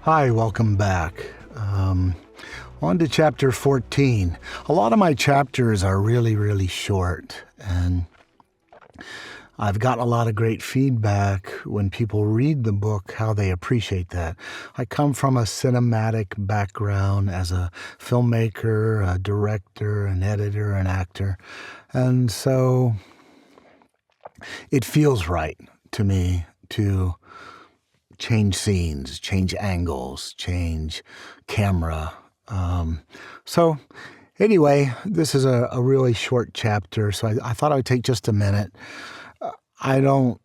Hi, welcome back. On to chapter 14. A lot of my chapters are really short, and I've gotten a lot of great feedback when people read the book, how they appreciate that. I come from a cinematic background as a filmmaker, a director, an editor, an actor, and so it feels right to me to change scenes, change angles, change camera. So anyway, this is a really short chapter, so I thought I would take just a minute. I don't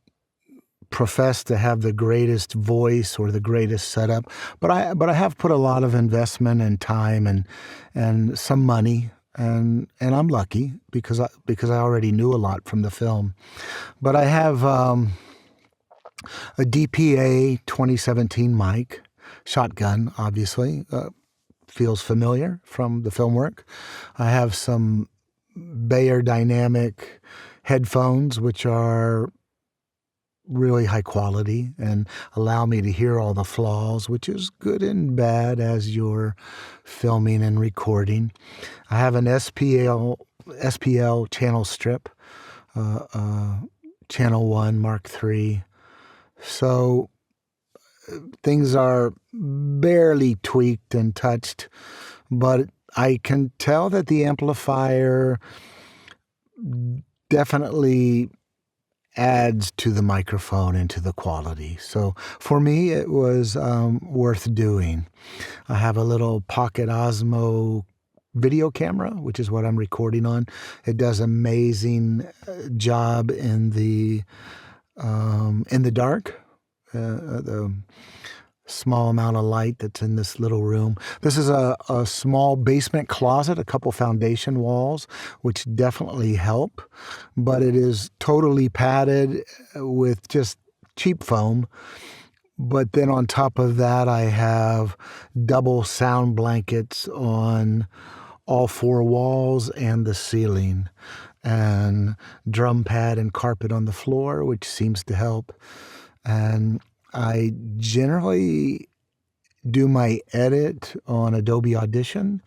profess to have the greatest voice or the greatest setup, but I have put a lot of investment and time and some money, and I'm lucky because I already knew a lot from the film. But I have a DPA 2017 mic, shotgun, obviously, feels familiar from the film work. I have some Bayer Dynamic headphones, which are really high quality and allow me to hear all the flaws, which is good and bad as you're filming and recording. I have an SPL channel strip, channel 1 Mark III. So things are barely tweaked and touched, but I can tell that the amplifier definitely adds to the microphone and to the quality. So for me, it was worth doing. I have a little Pocket Osmo video camera, which is what I'm recording on. It does amazing job in the dark. The small amount of light that's in this little room. This is a small basement closet, a couple foundation walls, which definitely help, but it is totally padded with just cheap foam. But then on top of that, I have double sound blankets on all four walls and the ceiling, and drum pad and carpet on the floor, which seems to help. And I generally do my edit on Adobe Audition,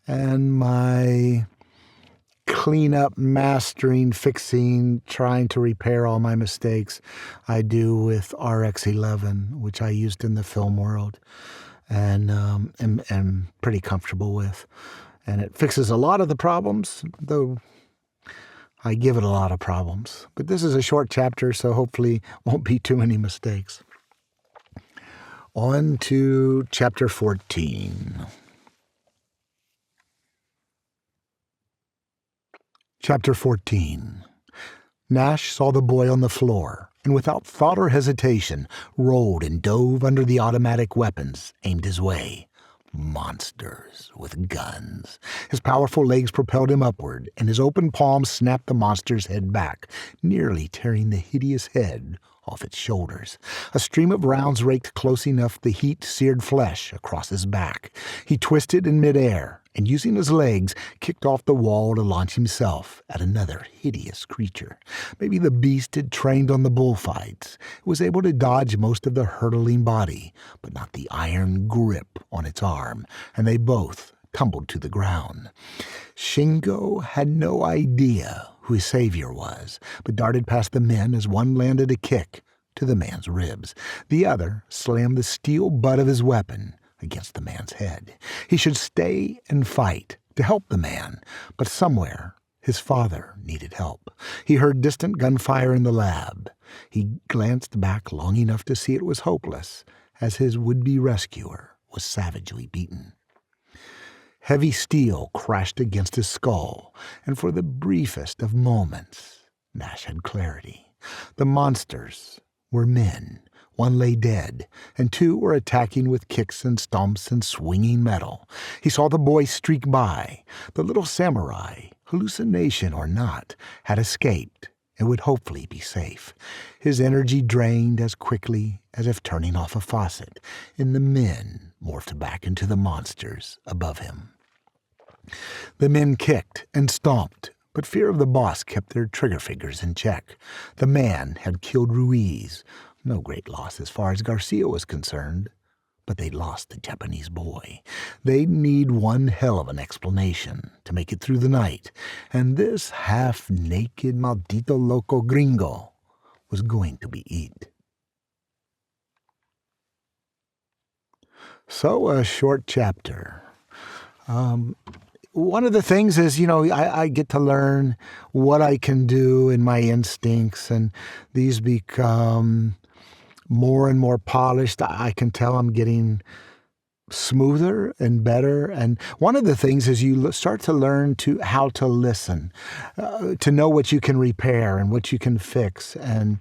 and my cleanup, mastering, fixing, trying to repair all my mistakes I do with RX11, which I used in the film world and am pretty comfortable with. And it fixes a lot of the problems, though I give it a lot of problems. But this is a short chapter, so hopefully won't be too many mistakes. On to chapter 14. Chapter 14. Nash saw the boy on the floor, and without thought or hesitation, rolled and dove under the automatic weapons aimed his way. Monsters with guns. His powerful legs propelled him upward, and his open palms snapped the monster's head back, nearly tearing the hideous head off its shoulders. A stream of rounds raked close enough the heat seared flesh across his back. He twisted in midair, and using his legs, kicked off the wall to launch himself at another hideous creature. Maybe the beast had trained on the bullfights. It was able to dodge most of the hurtling body, but not the iron grip on its arm, and they both tumbled to the ground. Shingo had no idea who his savior was, but darted past the men as one landed a kick to the man's ribs. The other slammed the steel butt of his weapon against the man's head. He should stay and fight to help the man, but somewhere his father needed help. He heard distant gunfire in the lab. He glanced back long enough to see it was hopeless, as his would-be rescuer was savagely beaten. Heavy steel crashed against his skull, and for the briefest of moments, Nash had clarity. The monsters were men. One lay dead, and two were attacking with kicks and stomps and swinging metal. He saw the boy streak by. The little samurai, hallucination or not, had escaped and would hopefully be safe. His energy drained as quickly as if turning off a faucet, and the men morphed back into the monsters above him. The men kicked and stomped, but fear of the boss kept their trigger fingers in check. The man had killed Ruiz. No great loss as far as Garcia was concerned, but they lost the Japanese boy. They need one hell of an explanation to make it through the night, and this half-naked maldito loco gringo was going to be it. So, a short chapter. One of the things is, I get to learn what I can do in my instincts, and these become more and more polished. I can tell I'm getting smoother and better. And one of the things is you start to learn how to listen, to know what you can repair and what you can fix, and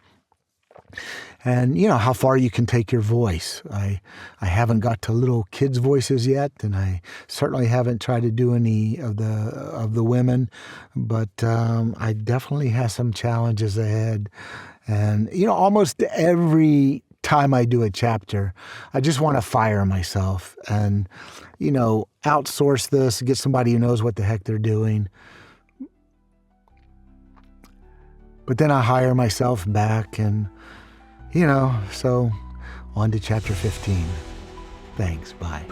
how far you can take your voice. I haven't got to little kids' voices yet, and I certainly haven't tried to do any of the women, but I definitely have some challenges ahead. And almost every time I do a chapter, I just want to fire myself and outsource this, get somebody who knows what the heck they're doing. But then I hire myself back, and so on to chapter 15. Thanks, bye.